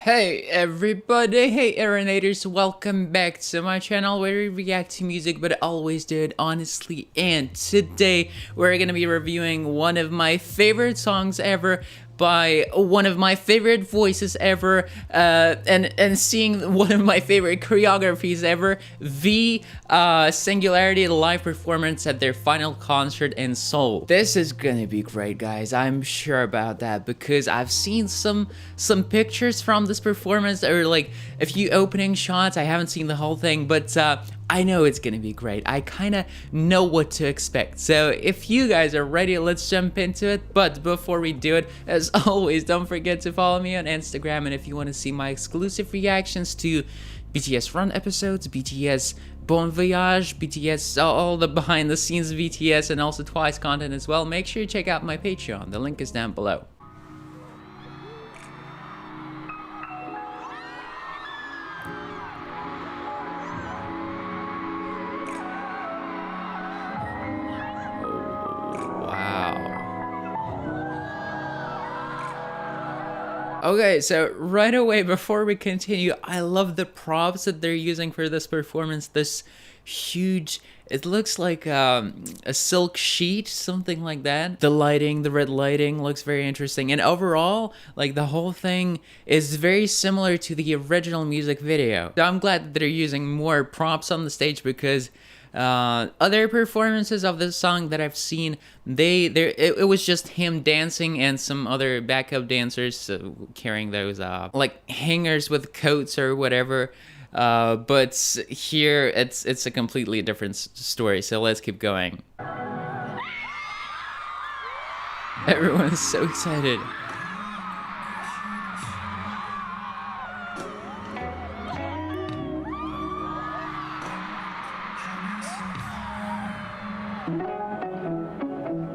Hey everybody, hey Aaronators, welcome back to my channel where we react to music but always do it honestly. And today we're gonna be reviewing one of my favorite songs ever by one of my favorite voices ever, and seeing one of my favorite choreographies ever, Singularity live performance at their final concert in Seoul. This is gonna be great, guys. I'm sure about that because I've seen some pictures from this performance, or like a few opening shots. I haven't seen the whole thing, but I know it's gonna be great. I kind of know what to expect. So if you guys are ready, let's jump into it. But before we do it, as always, don't forget to follow me on Instagram. And if you want to see my exclusive reactions to BTS Run episodes, BTS Bon Voyage, BTS, all the behind the scenes BTS, and also Twice content as well, make sure you check out my Patreon. The link is down below. Okay, so right away before we continue, I love the props that they're using for this performance. This huge, it looks like a silk sheet, something like that. The lighting, the red lighting looks very interesting. And overall, like the whole thing is very similar to the original music video. So I'm glad that they're using more props on the stage because other performances of this song that I've seen, it was just him dancing and some other backup dancers carrying those like hangers with coats or whatever. But here it's a completely different story. So let's keep going. Everyone's so excited.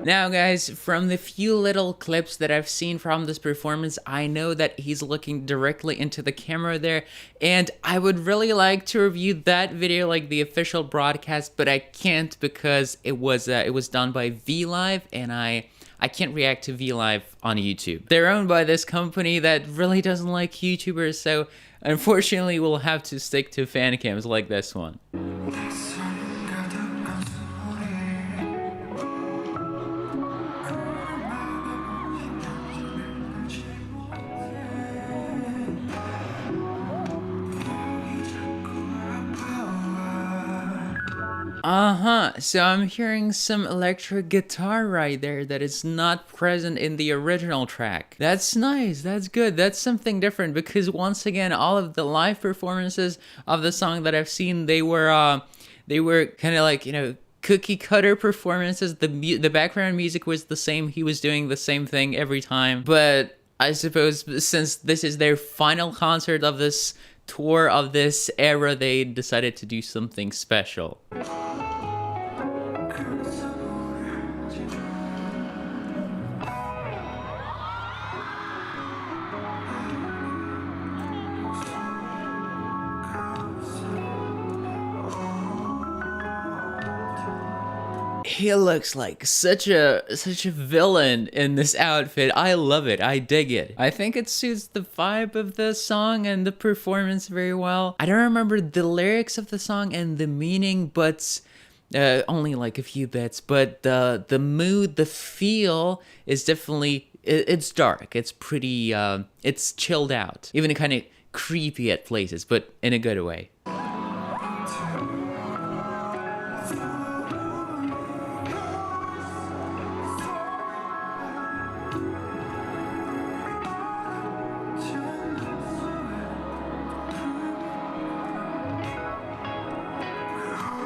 Now guys, from the few little clips that I've seen from this performance, I know that he's looking directly into the camera there, and I would really like to review that video, like the official broadcast, but I can't because it was done by V Live, and I can't react to V Live on YouTube. They're owned by this company that really doesn't like YouTubers, so unfortunately we'll have to stick to fan cams like this one. So I'm hearing some electric guitar right there that is not present in the original track. That's nice, that's good, that's something different because once again, all of the live performances of the song that I've seen, they were kind of like, you know, cookie cutter performances. The background music was the same, he was doing the same thing every time. But I suppose since this is their final concert of this tour of this era, they decided to do something special. He looks like such a villain in this outfit. I love it. I dig it. I think it suits the vibe of the song and the performance very well. I don't remember the lyrics of the song and the meaning, but only like a few bits. But the mood, the feel is definitely, it's dark. It's pretty, it's chilled out. Even kind of creepy at places, but in a good way.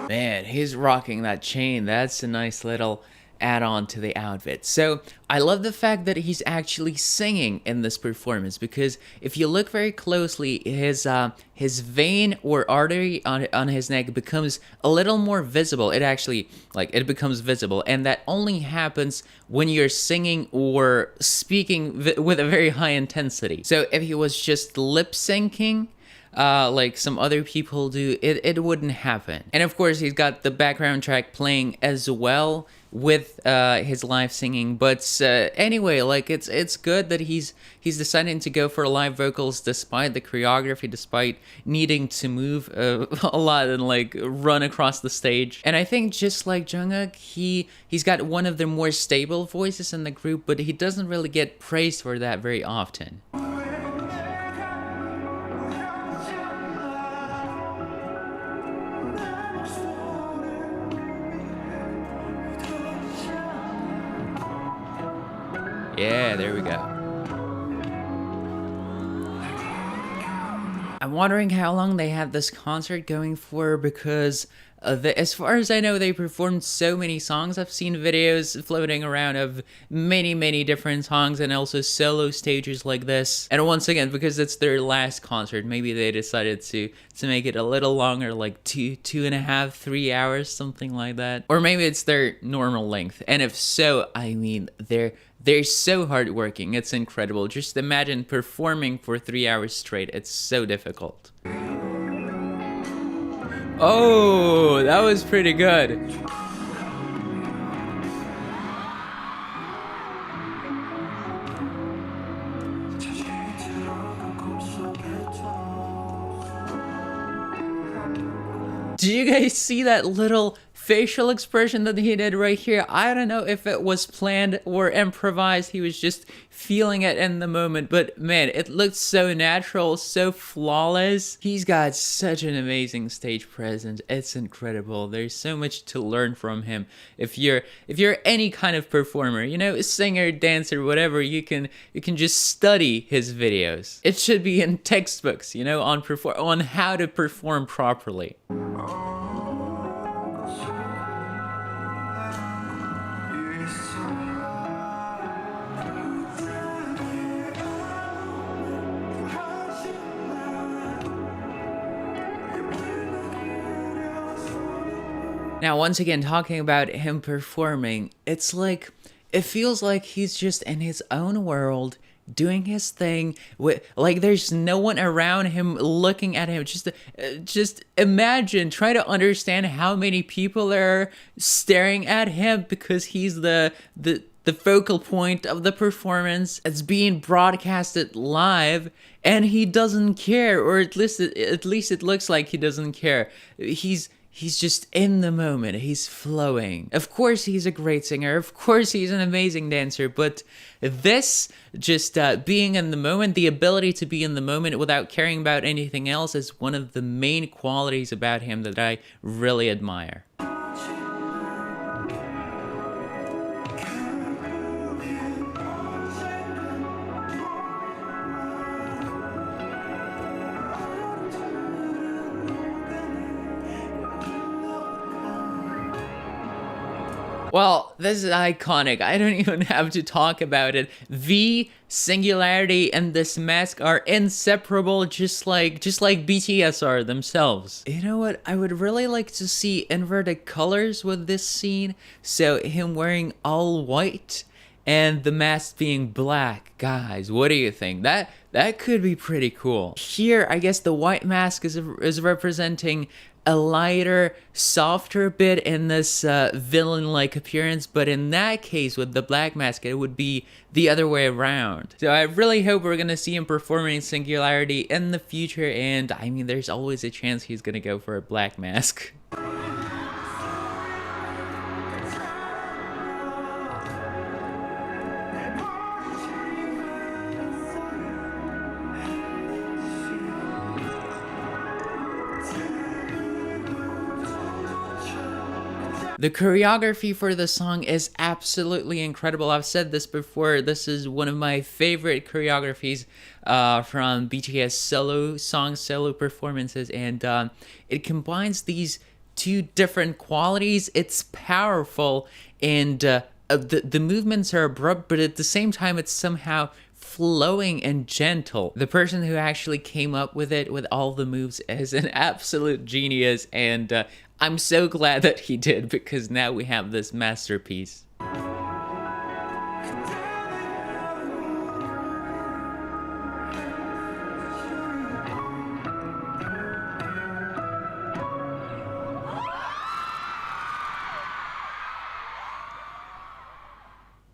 Man, he's rocking that chain. That's a nice little add-on to the outfit. So I love the fact that he's actually singing in this performance, because if you look very closely, his vein or artery on his neck becomes a little more visible. It actually, like, it becomes visible, and that only happens when you're singing or speaking with a very high intensity. So if he was just lip syncing, like some other people do, it wouldn't happen. And of course, he's got the background track playing as well, with his live singing. But anyway, like it's good that he's deciding to go for live vocals despite the choreography, despite needing to move a lot and like run across the stage. And I think just like Jungkook, he's got one of the more stable voices in the group, but he doesn't really get praised for that very often. Yeah, there we go. I'm wondering how long they had this concert going for, because as far as I know, they performed so many songs. I've seen videos floating around of many different songs and also solo stages like this. And once again, because it's their last concert, maybe they decided to make it a little longer, like 2.5, 3 hours, something like that. Or maybe it's their normal length. And if so, I mean, they're so hardworking. It's incredible. Just imagine performing for 3 hours straight. It's so difficult. Oh, that was pretty good. Do you guys see that little facial expression that he did right here? I don't know if it was planned or improvised. He was just feeling it in the moment, but man, it looked so natural, so flawless. He's got such an amazing stage presence. It's incredible. There's so much to learn from him. If you're any kind of performer, you know, singer, dancer, whatever, you can just study his videos. It should be in textbooks, you know, on how to perform properly. Now, once again, talking about him performing, it's like, it feels like he's just in his own world, doing his thing, like there's no one around him looking at him. Just imagine, try to understand how many people are staring at him, because he's the focal point of the performance. It's being broadcasted live, and he doesn't care, or at least it looks like he doesn't care. He's just in the moment. He's flowing. Of course, he's a great singer. Of course, he's an amazing dancer. But this, just being in the moment, the ability to be in the moment without caring about anything else, is one of the main qualities about him that I really admire. Well, this is iconic. I don't even have to talk about it. V, Singularity, and this mask are inseparable, just like BTS are themselves. You know what? I would really like to see inverted colors with this scene. So him wearing all white and the mask being black. Guys, what do you think? That could be pretty cool. Here, I guess the white mask is representing a lighter, softer bit in this villain-like appearance, but in that case, with the black mask, it would be the other way around. So I really hope we're gonna see him performing Singularity in the future, and I mean, there's always a chance he's gonna go for a black mask. The choreography for the song is absolutely incredible. I've said this before, this is one of my favorite choreographies from BTS solo performances, and it combines these two different qualities. It's powerful, and the movements are abrupt, but at the same time it's somehow flowing and gentle. The person who actually came up with it, with all the moves, is an absolute genius, and I'm so glad that he did, because now we have this masterpiece.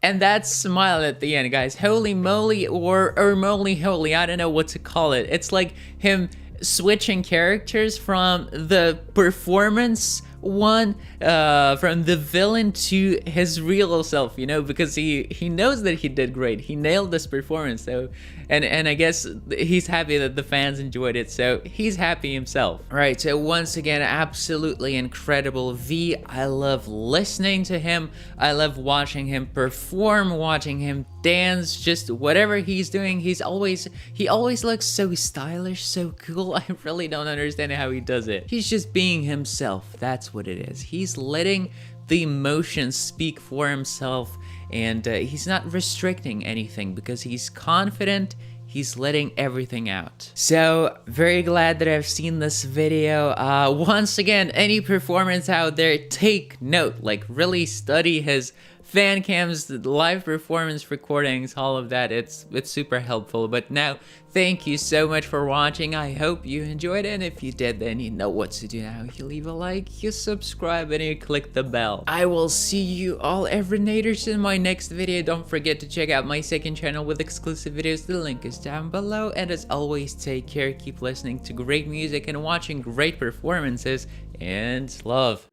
And that smile at the end, guys, holy moly, or moly holy, I don't know what to call it. It's like him switching characters from the performance one, from the villain to his real self, you know, because he knows that he did great. He nailed this performance, so and I guess he's happy that the fans enjoyed it, so he's happy himself. Right, so once again, absolutely incredible V. I love listening to him. I love watching him perform, watching him dance, just whatever he's doing. He always looks so stylish, so cool. I really don't understand how he does it. He's just being himself. That's what it is. He's letting the emotions speak for himself, and he's not restricting anything because he's confident. He's letting everything out. So very glad that I've seen this video. Once again, any performance out there, take note, like really study his fan cams, live performance recordings, all of that. It's super helpful. But now, thank you so much for watching. I hope you enjoyed it, and if you did, then you know what to do now. You leave a like, you subscribe, and you click the bell. I will see you all Everynators in my next video. Don't forget to check out my second channel with exclusive videos. The link is down below, and as always, take care, keep listening to great music and watching great performances, and love.